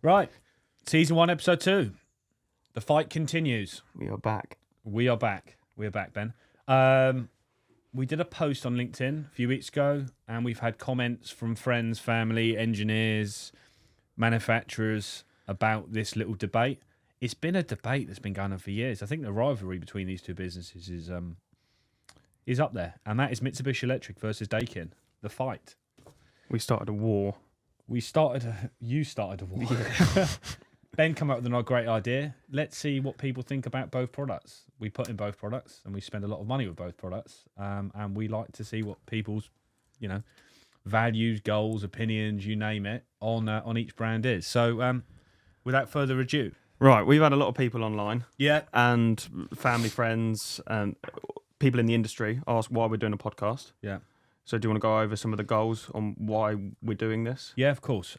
Right. Season 1, episode 2. The fight continues. We are back. We are back, Ben. We did a post on LinkedIn a few weeks ago, and we've had comments from friends, family, engineers, manufacturers about this little debate. It's been a debate that's been going on for years. I think the rivalry between these two businesses is up there, and that is Mitsubishi Electric versus Daikin. The fight. We started a war. You started a war. Yeah. Ben came up with a great idea. Let's see what people think about both products. We put in both products, and we spend a lot of money with both products. And we like to see what people's, values, goals, opinions, you name it, on each brand is. So, without further ado, right, we've had a lot of people online, yeah, and family, friends, and people in the industry ask why we're doing a podcast. Yeah. So, do you want to go over some of the goals on why we're doing this? Yeah, of course.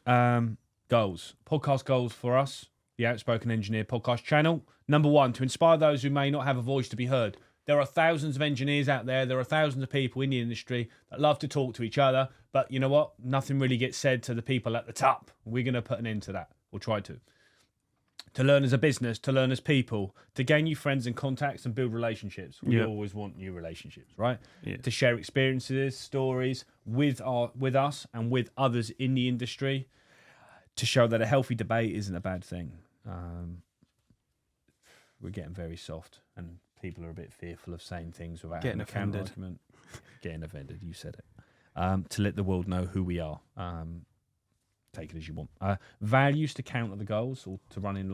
Goals. Podcast goals for us, the Outspoken Engineer podcast channel. Number 1, to inspire those who may not have a voice to be heard. There are thousands of engineers out there. There are thousands of people in the industry that love to talk to each other. But you know what? Nothing really gets said to the people at the top. We're going to put an end to that. We'll try to. To learn as a business, to learn as people, to gain new friends and contacts and build relationships. We always want new relationships, right? Yeah. To share experiences, stories with us and with others in the industry. To show that a healthy debate isn't a bad thing. We're getting very soft, and people are a bit fearful of saying things without getting having a offended. counter-argument. Getting offended, you said it. To let the world know who we are. Take it as you want. Values to counter the goals or to run in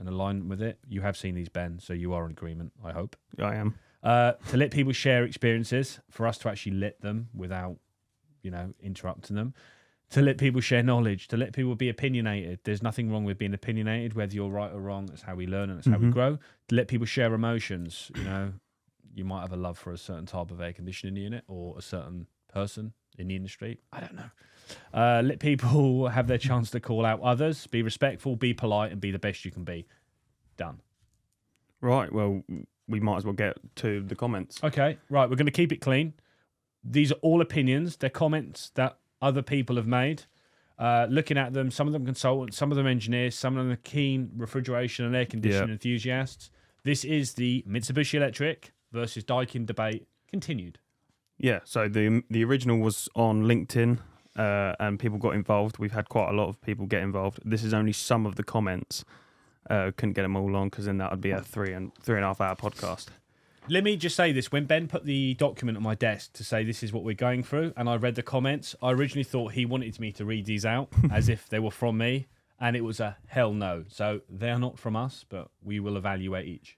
alignment with it. You have seen these, Ben, so you are in agreement, I hope. I am. To let people share experiences, for us to actually let them without, interrupting them. To let people share knowledge, to let people be opinionated. There's nothing wrong with being opinionated, whether you're right or wrong. That's how we learn and that's how we grow. To let people share emotions. You might have a love for a certain type of air conditioning unit or a certain person in the industry. I don't know. Let people have their chance to call out others. Be respectful, be polite, and be the best you can be. Done. Right, well, we might as well get to the comments. Okay, right. We're going to keep it clean. These are all opinions. They're comments that other people have made. Looking at them, some of them consultants, some of them engineers, some of them are keen refrigeration and air conditioning enthusiasts. This is the Mitsubishi Electric versus Daikin debate continued. Yeah, so the original was on LinkedIn, and people got involved. We've had quite a lot of people get involved. This is only some of the comments. Couldn't get them all on because then that would be a 3.5 hour podcast. Let me just say this. When Ben put the document on my desk to say this is what we're going through, and I read the comments, I originally thought he wanted me to read these out as if they were from me, and it was a hell no. So they're not from us, but we will evaluate each.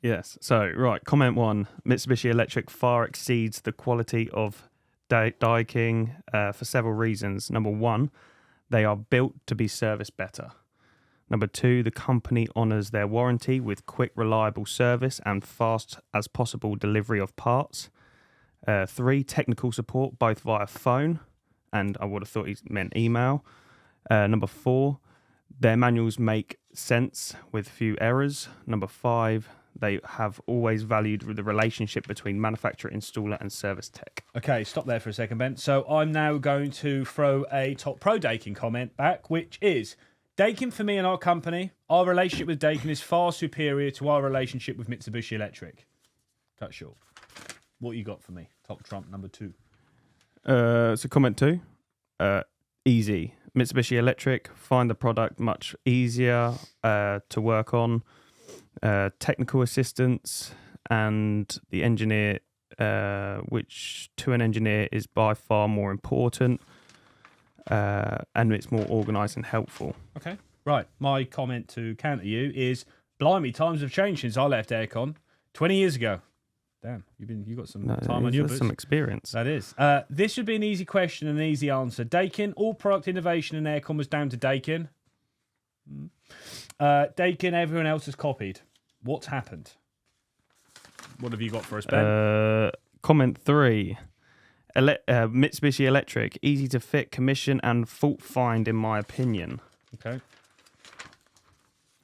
Yes. So, right, comment 1. Mitsubishi Electric far exceeds the quality of Daikin for several reasons. Number 1, they are built to be serviced better. Number 2, the company honours their warranty with quick, reliable service and fast as possible delivery of parts. 3, technical support both via phone, and I would have thought he meant email. Number 4, their manuals make sense with few errors. Number 5, they have always valued the relationship between manufacturer, installer and service tech. Okay, stop there for a second, Ben. So I'm now going to throw a top pro Daikin comment back, which is... Daikin, for me and our company, our relationship with Daikin is far superior to our relationship with Mitsubishi Electric. Cut short. What you got for me? Top trump number 2. So comment 2. Easy. Mitsubishi Electric, find the product much easier to work on. Technical assistance and the engineer, which to an engineer is by far more important. And it's more organised and helpful. Okay, right. My comment to counter you is, blimey, times have changed since I left Aircon 20 years ago. Damn, you got some time on your boots. Some experience. That is. This should be an easy question and an easy answer. Daikin, all product innovation in Aircon was down to Daikin. Daikin, everyone else has copied. What's happened? What have you got for us, Ben? Comment 3. Mitsubishi Electric, easy to fit, commission and fault find in my opinion. Okay.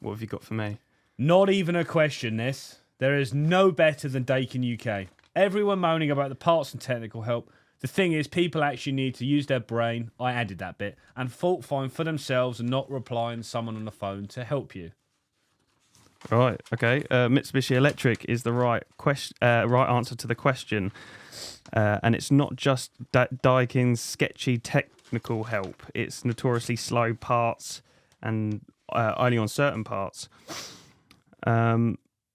What have you got for me? Not even a question, this. There is no better than Daikin UK. Everyone moaning about the parts and technical help. The thing is, people actually need to use their brain. I added that bit and fault find for themselves and not relying on someone on the phone to help you. Right. Okay. Mitsubishi Electric is the right answer to the question, and it's not just Daikin's sketchy technical help. It's notoriously slow parts and only on certain parts.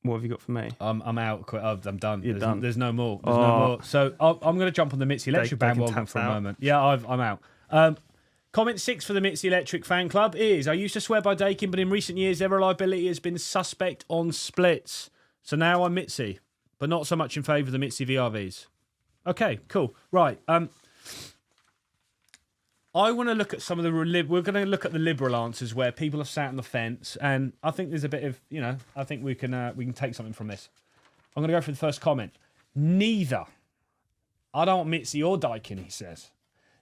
What have you got for me? I'm out. I'm done. You're done. There's no more. There's no more. So I'm going to jump on the Mitsubishi Electric bandwagon for a moment. Yeah, I'm out. Comment 6 for the Mitsubishi Electric fan club is: I used to swear by Daikin, but in recent years their reliability has been suspect on splits. So now I'm Mitsubishi, but not so much in favour of the Mitsubishi VRVs. Okay, cool. Right. I want to look at some of the... We're going to look at the liberal answers where people have sat on the fence, and I think there's a bit of, I think we can take something from this. I'm going to go for the first comment. Neither. I don't want Mitsubishi or Daikin, he says.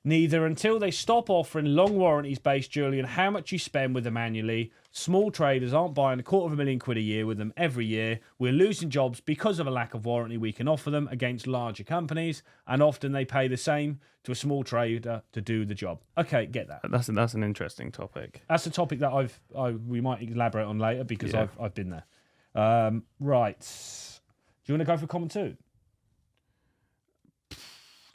Neither until they stop offering long warranties based purely on how much you spend with them annually. Small traders aren't buying £250,000 a year with them every year. We're losing jobs because of a lack of warranty we can offer them against larger companies, and often they pay the same to a small trader to do the job. Okay, get that. That's an interesting topic. That's a topic that we might elaborate on later because I've been there. Right. Do you want to go for comment 2?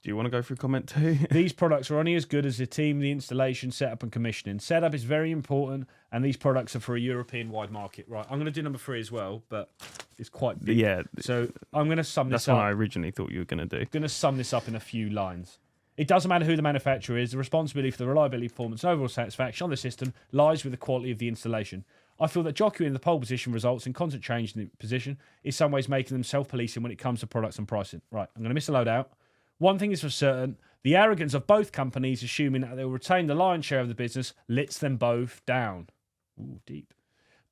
Do you want to go through comment 2? These products are only as good as the team, the installation, setup and commissioning. Setup is very important, and these products are for a European-wide market. Right, I'm going to do number 3 as well, but it's quite big. Yeah. So I'm going to sum this up. That's what I originally thought you were going to do. I'm going to sum this up in a few lines. It doesn't matter who the manufacturer is. The responsibility for the reliability, performance, and overall satisfaction of the system lies with the quality of the installation. I feel that jockeying in the pole position results in constant change in the position, in some ways making them self-policing when it comes to products and pricing. Right, I'm going to miss a load out. One thing is for certain, the arrogance of both companies, assuming that they will retain the lion's share of the business, lets them both down. Ooh, deep.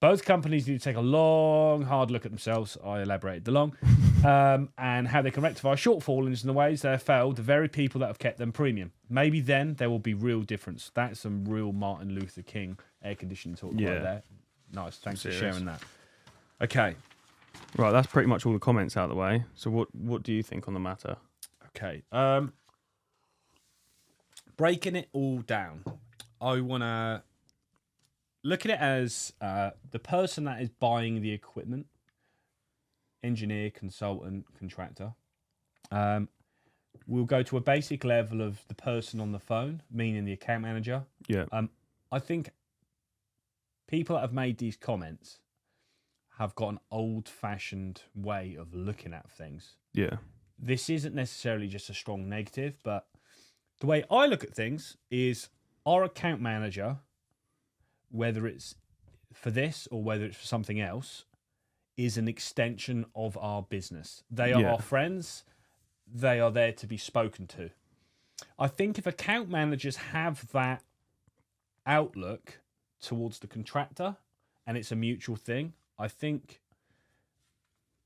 Both companies need to take a long, hard look at themselves. I elaborated the long. And how they can rectify shortfalls in the ways they have failed the very people that have kept them premium. Maybe then there will be real difference. That's some real Martin Luther King air conditioning talk right there. Nice. Thanks for sharing that. Okay. Right, that's pretty much all the comments out of the way. So what do you think on the matter? Okay. Breaking it all down, I want to look at it as the person that is buying the equipment, engineer, consultant, contractor. We'll go to a basic level of the person on the phone, meaning the account manager. Yeah. I think people that have made these comments have got an old-fashioned way of looking at things. Yeah. This isn't necessarily just a strong negative, but the way I look at things is our account manager, whether it's for this or whether it's for something else, is an extension of our business. They are our friends. They are there to be spoken to. I think if account managers have that outlook towards the contractor and it's a mutual thing, I think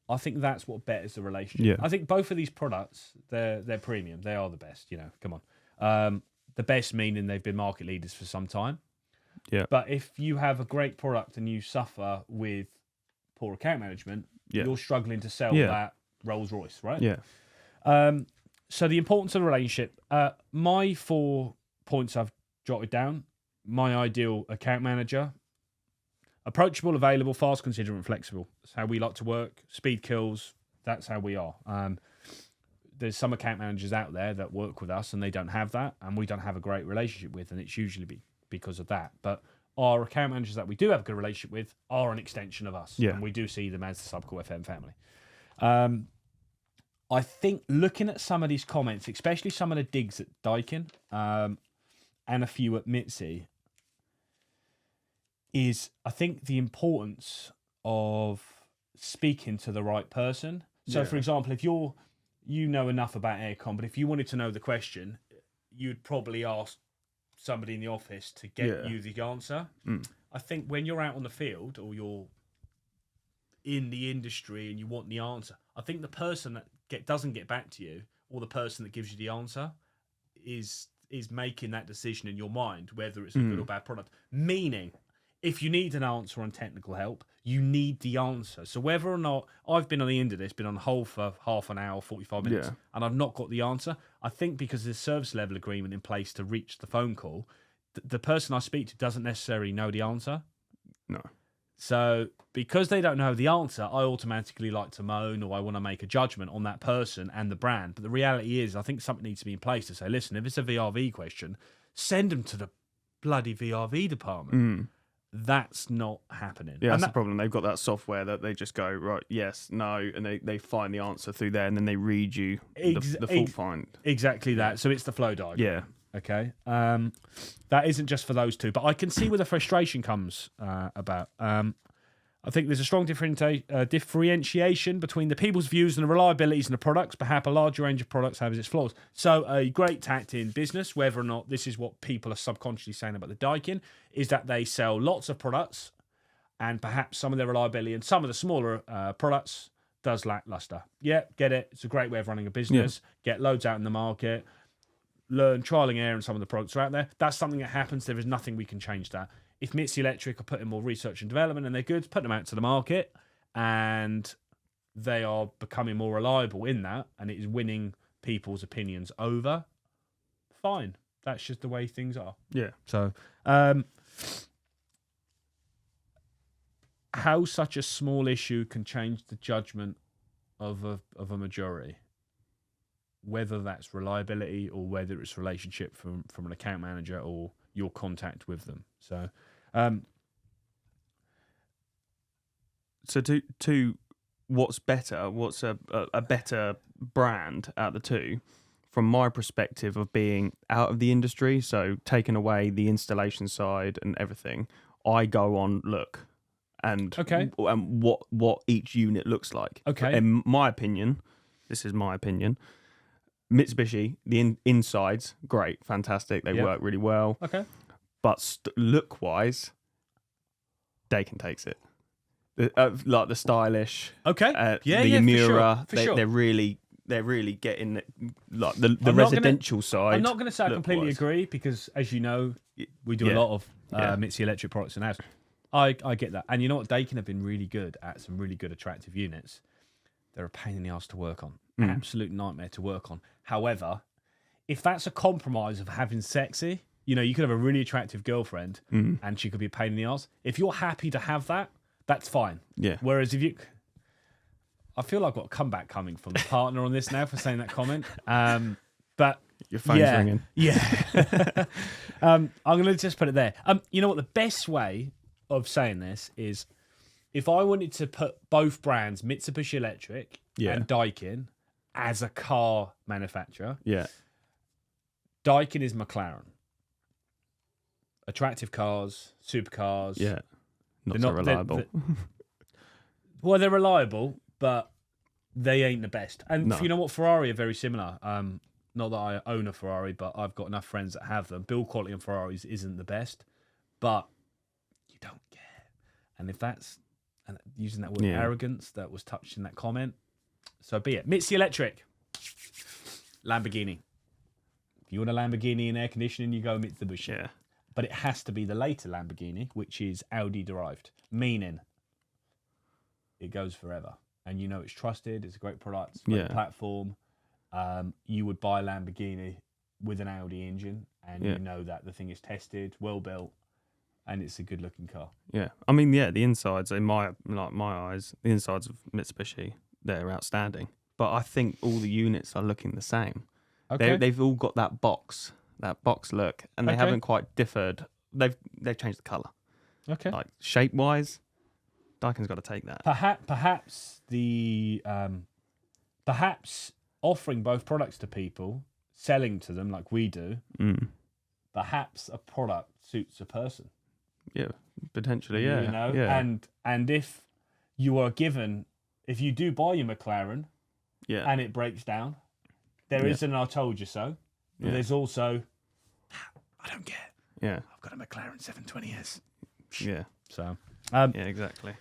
that's what betters the relationship. Yeah. I think both of these products, they're premium. They are the best, come on. The best meaning they've been market leaders for some time. Yeah. But if you have a great product and you suffer with poor account management, you're struggling to sell that Rolls Royce, right? Yeah. So the importance of the relationship. My 4 points I've jotted down. My ideal account manager: approachable, available, fast, considerate, and flexible. That's how we like to work. Speed kills. That's how we are. There's some account managers out there that work with us and they don't have that, and we don't have a great relationship with, and it's usually because of that. But our account managers that we do have a good relationship with are an extension of us, and we do see them as the Subcore FM family. I think looking at some of these comments, especially some of the digs at Daikin and a few at Mitsubishi, is I think the importance of speaking to the right person. So, for example, if you know enough about aircon, but if you wanted to know the question, you'd probably ask somebody in the office to get you the answer. I think when you're out on the field or you're in the industry and you want the answer, I think the person that doesn't get back to you, or the person that gives you the answer, is making that decision in your mind, whether it's a good or bad product. Meaning, if you need an answer on technical help, you need the answer. So whether or not I've been on the end of this, been on hold for half an hour, 45 minutes, and I've not got the answer, I think because there's a service level agreement in place to reach the phone call, the person I speak to doesn't necessarily know the answer. No. So because they don't know the answer, I automatically like to moan or I want to make a judgment on that person and the brand. But the reality is, I think something needs to be in place to say, listen, if it's a VRV question, send them to the bloody VRV department. That's not happening. Yeah, that's the problem. They've got that software that they just go, right, yes, no, and they find the answer through there, and then they read you the fault find. Exactly that. So it's the flow diagram. Yeah. Okay. That isn't just for those two, but I can see where the frustration comes about. I think there's a strong differentiation between the people's views and the reliabilities and the products. Perhaps a larger range of products has its flaws. So a great tact in business, whether or not this is what people are subconsciously saying about the Daikin, is that they sell lots of products and perhaps some of their reliability and some of the smaller products does lackluster. Yeah, get it. It's a great way of running a business. Yeah. Get loads out in the market. Learn trialing error and some of the products are out there. That's something that happens. There is nothing we can change that. If Mitsubishi Electric are putting more research and development and they're good, put them out to the market and they are becoming more reliable in that and it is winning people's opinions over, fine. That's just the way things are. Yeah. So, how such a small issue can change the judgment of a majority? Whether that's reliability or whether it's relationship from an account manager or your contact with them. So, to what's better? What's a better brand out of the two? From my perspective of being out of the industry, so taking away the installation side and everything, I go on look and what each unit looks like. Okay. In my opinion, this is my opinion. Mitsubishi, the insides, great, fantastic. They work really well. Okay. But look-wise, Daikin takes it. Like the stylish. Okay. The Yamura, for sure. They're really getting like the residential side. I'm not going to say I completely agree because, as you know, we do a lot of Mitsubishi Electric products in house. I get that, and you know what? Daikin have been really good at some really good attractive units. They're a pain in the ass to work on. Absolute nightmare to work on. However, if that's a compromise of having sexy, you could have a really attractive girlfriend and she could be a pain in the ass. If you're happy to have that, that's fine. Yeah. Whereas I feel like I've got a comeback coming from the partner on this now for saying that comment. But your phone's ringing. Yeah. I'm going to just put it there. You know what? The best way of saying this is if I wanted to put both brands, Mitsubishi Electric and Daikin, as a car manufacturer, Daikin is McLaren. Attractive cars, supercars. Yeah. Not so reliable. Well, they're reliable, but they ain't the best. And you know what? Ferrari are very similar. Not that I own a Ferrari, but I've got enough friends that have them. Build quality on Ferraris isn't the best, but you don't care. And if that's using that word arrogance that was touched in that comment, so be it. Mitsubishi Electric, Lamborghini. If you want a Lamborghini in air conditioning, you go Mitsubishi. Yeah. But it has to be the later Lamborghini, which is Audi derived, meaning it goes forever. And it's trusted, it's a great product, great platform. You would buy a Lamborghini with an Audi engine, and you know that the thing is tested, well built, and it's a good looking car. Yeah. I mean, the insides, in my eyes, the insides of Mitsubishi, they're outstanding. But I think all the units are looking the same. Okay. They've all got that box look, and they haven't quite differed. They've changed the colour. Okay. Like shape wise, Daikin's got to take that. Perhaps offering both products to people, selling to them like we do, perhaps a product suits a person. Yeah, potentially, yeah. And if you are given, if you do buy your McLaren, and it breaks down, there is an "I told you so," but there's also I don't care. Yeah, I've got a McLaren 720S. Yeah. So. Yeah, exactly.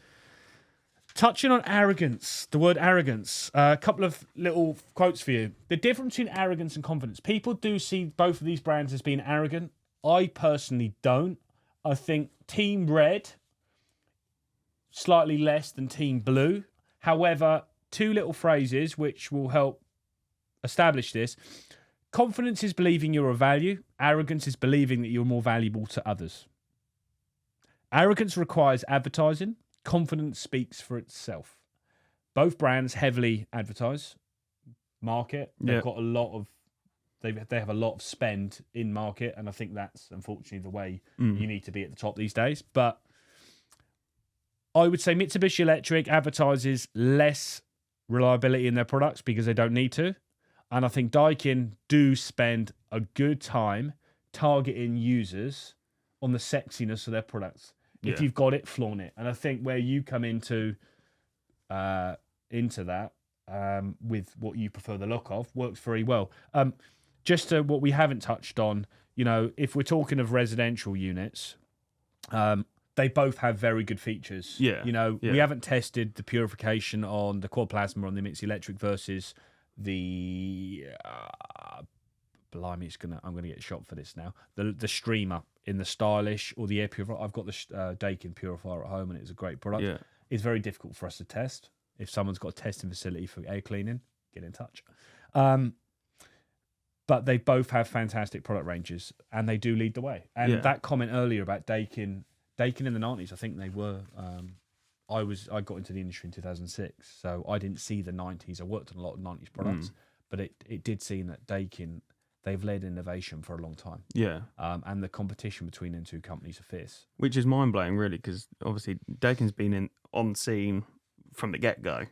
Touching on arrogance, the word arrogance, a couple of little quotes for you. The difference between arrogance and confidence. People do see both of these brands as being arrogant. I personally don't. I think Team Red, slightly less than Team Blue. However, two little phrases which will help establish this. Confidence is believing you're of value. Arrogance is believing that you're more valuable to others. Arrogance requires advertising. Confidence speaks for itself. Both brands heavily advertise, market. They've got a lot of, they have a lot of spend in market, and I think that's unfortunately the way you need to be at the top these days. But I would say Mitsubishi Electric advertises less reliability in their products because they don't need to. And I think Daikin do spend a good time targeting users on the sexiness of their products. If you've got it, flaunt it. And I think where you come into that with what you prefer the look of works very well. Just to what we haven't touched on, if we're talking of residential units, they both have very good features. We haven't tested the purification on the quad plasma on the Mitsubishi Electric versus the blimey, I'm gonna get shot for this now. The streamer in the stylish or the air purifier. I've got the Daikin purifier at home, and it's a great product. It's very difficult for us to test. If someone's got a testing facility for air cleaning, get in touch. But they both have fantastic product ranges, and they do lead the way. And that comment earlier about Daikin in the 90s, I think they were. I got into the industry in 2006, so I didn't see the 90s. I worked on a lot of 90s products, but it did seem that Daikin, they've led innovation for a long time. And the competition between them two companies are fierce. Which is mind-blowing, really, because obviously Daikin's been on scene from the get-go,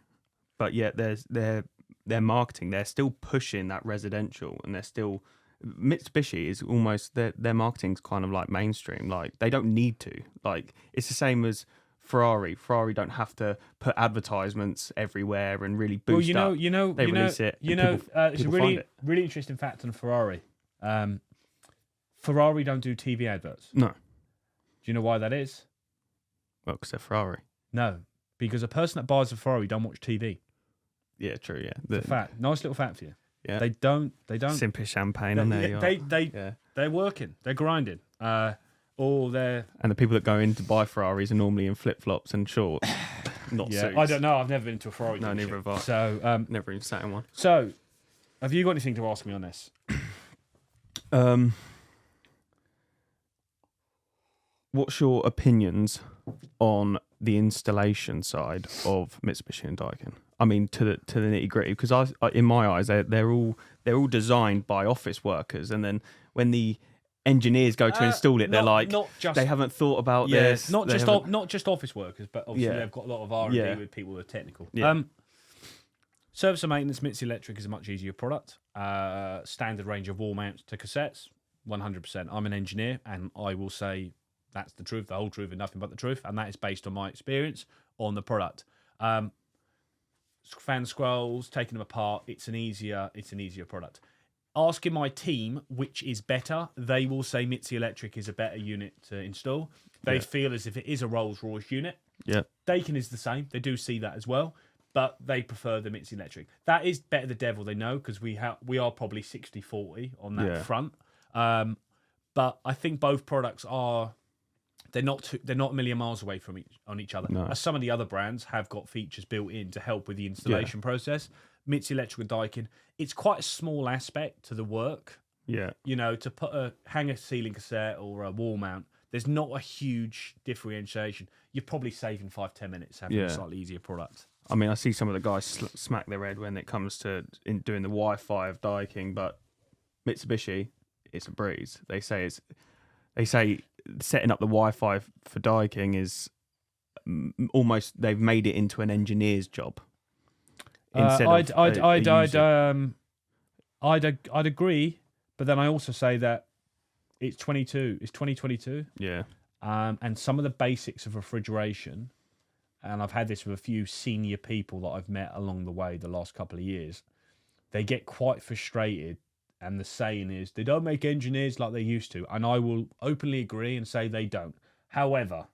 but yet their marketing, they're still pushing that residential, and they're still... Mitsubishi is almost... Their marketing's kind of like mainstream. Like, they don't need to. Like, it's the same as... Ferrari don't have to put advertisements everywhere and really boost up. They release it. It's a really interesting fact on Ferrari. Ferrari don't do TV adverts. No. Do you know why that is? Well, because they're Ferrari. No, because a person that buys a Ferrari don't watch TV. Yeah, true. Yeah, it's a fact. Nice little fact for you. Yeah, they don't. Simply champagne on there. They're working. They're grinding. And the people that go in to buy Ferraris are normally in flip-flops and shorts, not suits. I don't know. I've never been to a Ferrari. No, neither have I. So, never even sat in one. So, have you got anything to ask me on this? What's your opinions on the installation side of Mitsubishi and Daikin? I mean, to the nitty-gritty, because in my eyes, they're all designed by office workers, and then when the engineers go to install it, they're like, they haven't thought about this. Not just office workers, but obviously they've got a lot of R&D with people who are technical. Service and maintenance, Mitsubishi Electric is a much easier product. Standard range of wall mounts to cassettes, 100%. I'm an engineer, and I will say that's the truth, the whole truth, and nothing but the truth, and that is based on my experience on the product. Fan scrolls, taking them apart, it's an easier product. Asking my team which is better, they will say Mitsubishi Electric is a better unit to install. They feel as if it is a Rolls-Royce unit. Daikin is the same. They do see that as well, but they prefer the Mitsubishi Electric. That is better the devil they know, because we are probably 60-40 on that front. But I think both products are... They're not a million miles away from each other. No. As some of the other brands have got features built in to help with the installation process. Mitsubishi Electric and Daikin, it's quite a small aspect to the work. To put a hanger ceiling cassette or a wall mount, there's not a huge differentiation. You're probably saving 5-10 minutes having a slightly easier product. I mean, I see some of the guys smack their head when it comes to doing the Wi-Fi of Daikin, but Mitsubishi, it's a breeze. They say setting up the Wi-Fi for Daikin is almost, they've made it into an engineer's job. I'd agree, but then I also say that it's 2022. Yeah. And some of the basics of refrigeration, and I've had this with a few senior people that I've met along the way the last couple of years, they get quite frustrated. And the saying is, they don't make engineers like they used to. And I will openly agree and say they don't. However,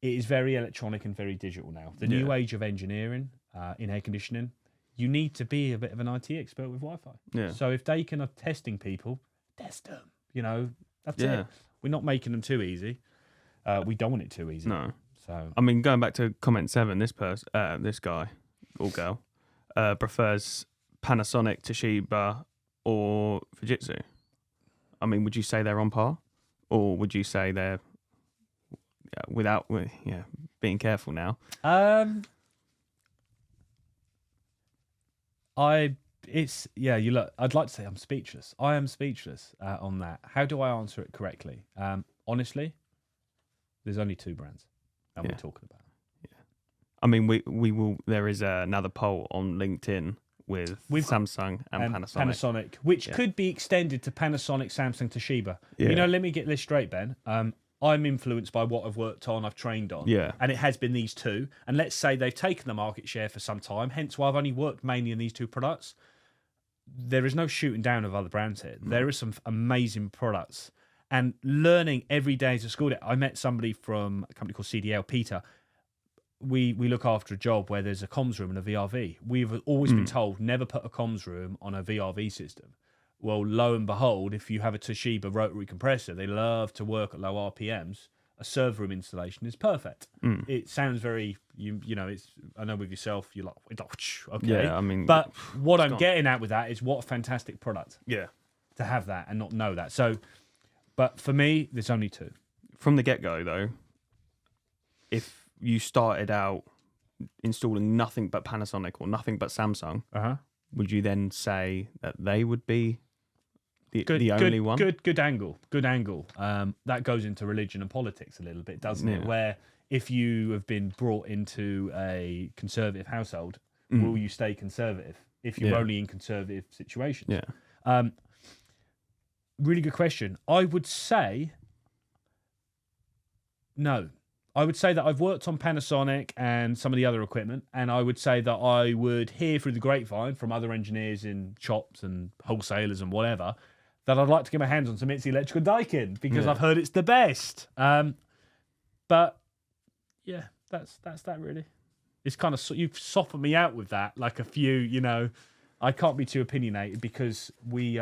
it is very electronic and very digital now. The new age of engineering in air conditioning, you need to be a bit of an IT expert with Wi-Fi. So if Daikin are testing people, test them. That's it. We're not making them too easy. We don't want it too easy. No. So I mean, going back to comment 7, this guy or girl prefers Panasonic, Toshiba, or Fujitsu. I mean, would you say they're on par, or would you say they're without being careful now? You look. I'd like to say I'm speechless. I am speechless on that. How do I answer it correctly? Honestly, there's only 2 brands that we're talking about. I mean, we will. There is another poll on LinkedIn with Samsung and Panasonic, which could be extended to Panasonic, Samsung, Toshiba. Yeah. Let me get this straight, Ben. I'm influenced by what I've worked on, I've trained on, and it has been these 2. And let's say they've taken the market share for some time, hence why I've only worked mainly in these 2 products. There is no shooting down of other brands here. There are some amazing products. And learning every day as a school day. I met somebody from a company called CDL, Peter. We look after a job where there's a comms room and a VRV. We've always been told never put a comms room on a VRV system. Well, lo and behold, if you have a Toshiba rotary compressor, they love to work at low RPMs. A server room installation is perfect. It sounds very, it's. I know with yourself, you're like, okay. Yeah, I mean, but what I'm getting at with that is what a fantastic product. Yeah. To have that and not know that. So, but for me, there's only 2. From the get-go, though, if you started out installing nothing but Panasonic or nothing but Samsung, would you then say that they would be the only one? Good angle. That goes into religion and politics a little bit, doesn't it? Where if you have been brought into a conservative household, will you stay conservative if you're only in conservative situations? Yeah. Really good question. I would say no. I would say that I've worked on Panasonic and some of the other equipment, and I would say that I would hear through the grapevine from other engineers in shops and wholesalers and whatever that I'd like to get my hands on some Mitsubishi Electric and Daikin because I've heard it's the best. But yeah, that's that really. It's kind of you've softened me out with that, like a few. I can't be too opinionated because we.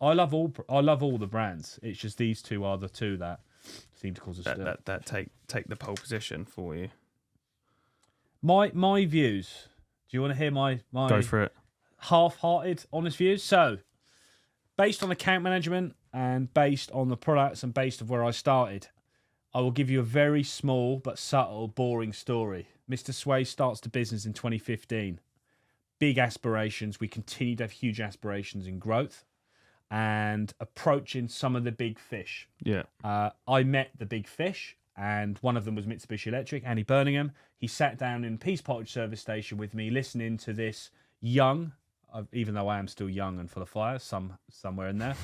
I love all the brands. It's just these 2 are the 2 that seem to cause us that take the pole position for you. My views. Do you want to hear my Go for it. Half-hearted, honest views? So, based on account management and based on the products and based on where I started, I will give you a very small but subtle, boring story. Mr. Sway starts the business in 2015. Big aspirations. We continue to have huge aspirations in growth and approaching some of the big fish. Yeah. I met the big fish, and one of them was Mitsubishi Electric, Andy Birmingham. He sat down in Peace Pottage service station with me, listening to this young, even though I am still young and full of fire, somewhere in there,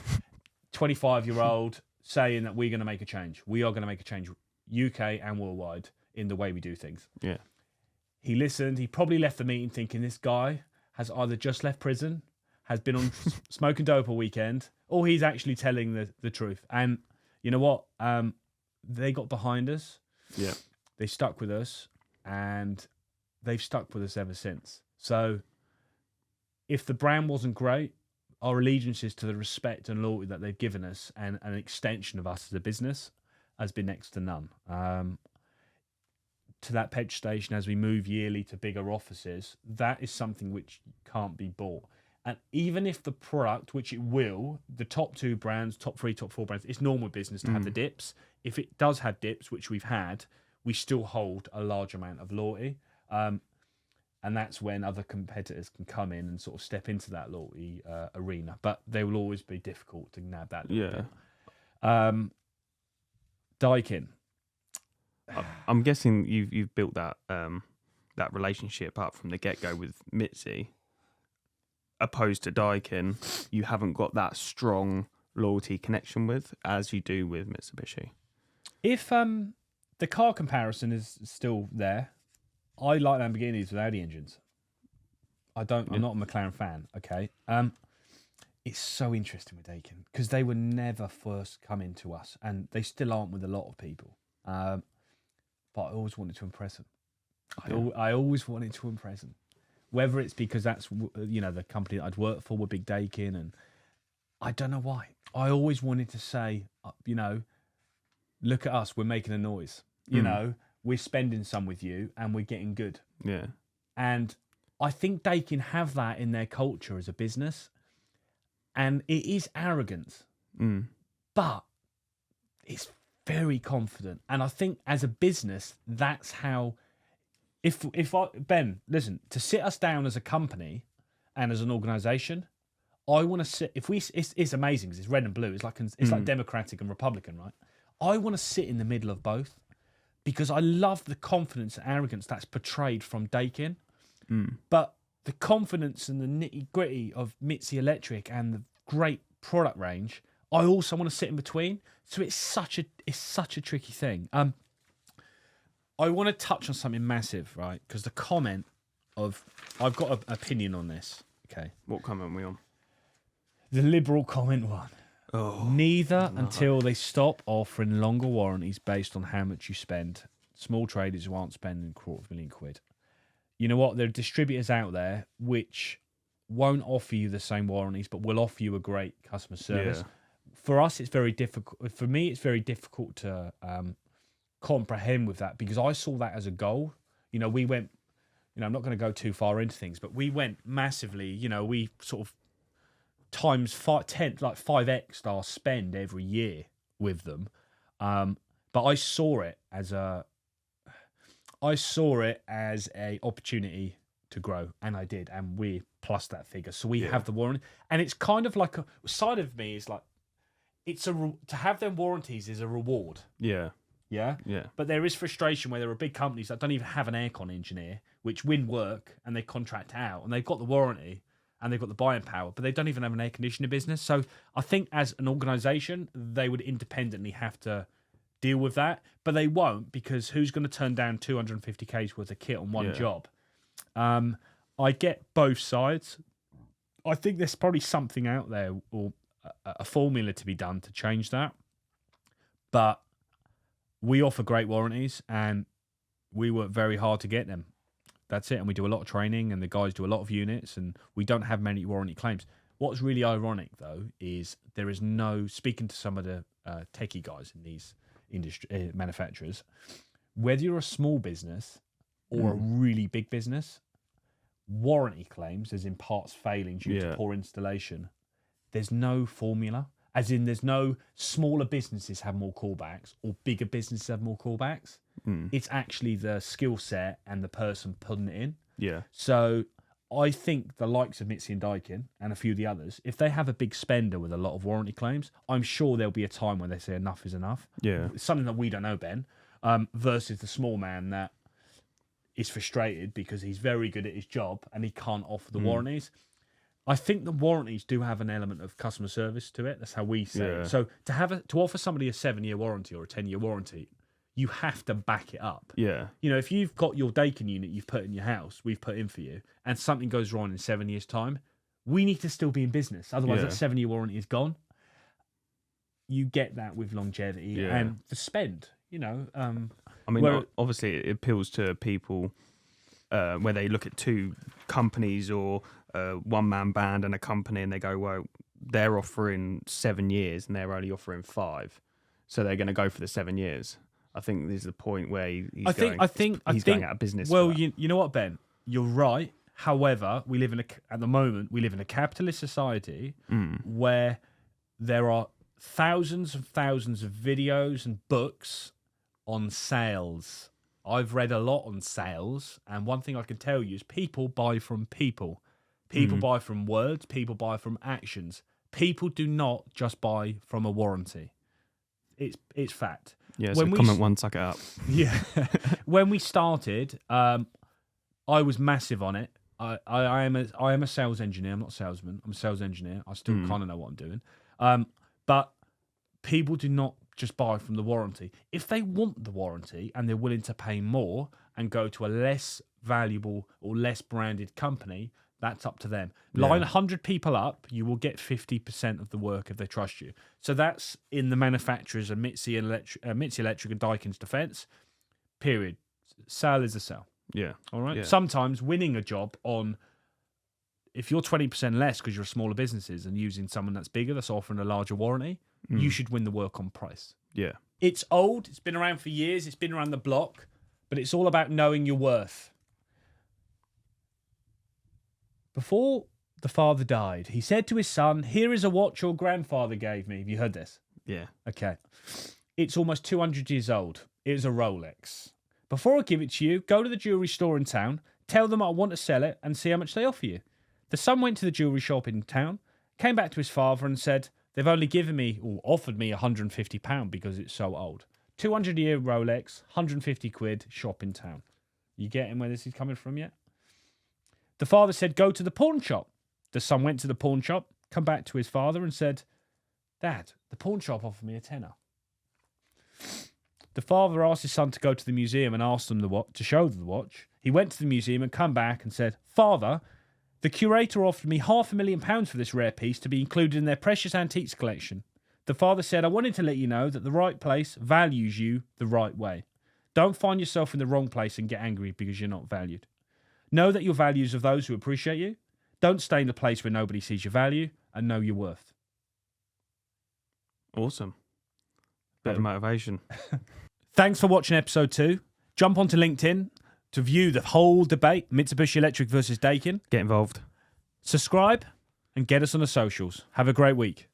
25-year-old saying that we're going to make a change. We are going to make a change, UK and worldwide, in the way we do things. Yeah. He listened. He probably left the meeting thinking this guy has either just left prison, has been on smoking dope all weekend, or he's actually telling the truth. And you know what? They got behind us. Yeah. They stuck with us, and they've stuck with us ever since. So if the brand wasn't great, our allegiances to the respect and loyalty that they've given us and an extension of us as a business has been next to none. To that pet station, as we move yearly to bigger offices, that is something which can't be bought. And even if the product, which it will, the top 2 brands, top 3, top 4 brands, it's normal business to have the dips. If it does have dips, which we've had, we still hold a large amount of loyalty. And that's when other competitors can come in and sort of step into that loyalty arena. But they will always be difficult to nab that. Yeah. Daikin. I'm guessing you've built that that relationship up from the get-go with Mitzi. Opposed to Daikin, you haven't got that strong loyalty connection with as you do with Mitsubishi. If the car comparison is still there, I like Lamborghinis with Audi engines. I'm not a McLaren fan. Okay, it's so interesting with Daikin because they were never first coming to us, and they still aren't with a lot of people. But I always wanted to impress them. I always wanted to impress them. Whether it's because that's the company that I'd worked for with Big Daikin, and I don't know why. I always wanted to say, look at us, we're making a noise. We're spending some with you and we're getting good. Yeah. And I think Daikin have that in their culture as a business. And it is arrogance, but it's very confident. And I think as a business, that's how, Ben, listen, to sit us down as a company and as an organization, I want to sit, it's amazing because it's red and blue. It's like Democratic and Republican, right? I want to sit in the middle of both because I love the confidence and arrogance that's portrayed from Daikin. But the confidence and the nitty gritty of Mitsubishi Electric and the great product range, I also want to sit in between. So it's such a tricky thing. I want to touch on something massive, right? Because the comment of I've got an opinion on this. Okay, What comment are we on? the liberal comment one. Oh, Neither until they stop offering longer warranties based on how much you spend. Small traders who aren't spending £250,000. You know what? There are distributors out there which won't offer you the same warranties, but will offer you a great customer service. Yeah. For us, it's very difficult. For me, it's very difficult to comprehend with that because I saw that as a goal. We went. I'm not going to go too far into things, but we went massively. We sort of times 5x our spend every year with them. But I saw it as a opportunity to grow, and I did, and we plus that figure. So we have the warranty, and it's kind of like a side of me is like to have them warranties is a reward. Yeah. Yeah. Yeah. But there is frustration where there are big companies that don't even have an aircon engineer, which win work and they contract out, and they've got the warranty and they've got the buying power, but they don't even have an air conditioning business. So I think as an organisation, they would independently have to deal with that, but they won't because who's going to turn down 250K's worth of kit on one job? I get both sides. I think there's probably something out there or a formula to be done to change that, but we offer great warranties and we work very hard to get them. That's it. And we do a lot of training and the guys do a lot of units and we don't have many warranty claims. What's really ironic, though, is there is no, speaking to some of the techie guys in these industry manufacturers, whether you're a small business or a really big business, warranty claims, as in parts failing due to poor installation, there's no formula. As in, there's no smaller businesses have more callbacks or bigger businesses have more callbacks. It's actually the skill set and the person putting it in. Yeah. So I think the likes of Mitsubishi and Daikin and a few of the others, if they have a big spender with a lot of warranty claims, I'm sure there'll be a time when they say enough is enough. Yeah. It's something that we don't know, Ben, versus the small man that is frustrated because he's very good at his job and he can't offer the warranties. I think the warranties do have an element of customer service to it. That's how we say it. So to offer somebody a 7-year warranty or a 10-year warranty, you have to back it up. Yeah. If you've got your Daikin unit you've put in your house, we've put in for you, and something goes wrong in 7 years' time, we need to still be in business. Otherwise, that 7-year warranty is gone. You get that with longevity and the spend. I mean, obviously, it appeals to people where they look at two companies or one-man band and a company, and they go, well, they're offering 7 years and they're only offering 5, so they're going to go for the 7 years. I think this is the point where he's going out of business. Well, you know what, Ben? You're right. However, at the moment we live in a capitalist society where there are thousands and thousands of videos and books on sales. I've read a lot on sales, and one thing I can tell you is people buy from people. People buy from words. People buy from actions. People do not just buy from a warranty. It's fact. Yeah, so comment one, suck it up. Yeah. When we started, I was massive on it. I am a sales engineer. I'm not a salesman. I'm a sales engineer. I still kind of know what I'm doing. But people do not just buy from the warranty. If they want the warranty and they're willing to pay more and go to a less valuable or less branded company, that's up to them. Line 100 people up, you will get 50% of the work if they trust you. So that's in the manufacturers and Mitsubishi Electric and Daikin's defense. Period. Sale is a sale. Yeah. All right. Yeah. Sometimes winning a job on if you're 20% less because you're smaller businesses and using someone that's bigger, that's offering a larger warranty, you should win the work on price. Yeah. It's old. It's been around for years. It's been around the block, but it's all about knowing your worth. Before the father died, he said to his son, "Here is a watch your grandfather gave me." Have you heard this? Yeah. Okay. It's almost 200 years old. It is a Rolex. Before I give it to you, go to the jewellery store in town, tell them I want to sell it, and see how much they offer you. The son went to the jewellery shop in town, came back to his father and said, "They've only given me, or offered me £150 because it's so old. 200-year Rolex, 150 quid, shop in town." You getting where this is coming from yet? The father said, "Go to the pawn shop." The son went to the pawn shop, come back to his father and said, "Dad, the pawn shop offered me a tenner." The father asked his son to go to the museum and asked them to show them the watch. He went to the museum and come back and said, "Father, the curator offered me £500,000 for this rare piece to be included in their precious antiques collection." The father said, "I wanted to let you know that the right place values you the right way. Don't find yourself in the wrong place and get angry because you're not valued. Know that your value is of those who appreciate you. Don't stay in a place where nobody sees your value, and know your worth." Awesome. Bit of motivation. Thanks for watching episode 2. Jump onto LinkedIn to view the whole debate, Mitsubishi Electric versus Daikin. Get involved. Subscribe and get us on the socials. Have a great week.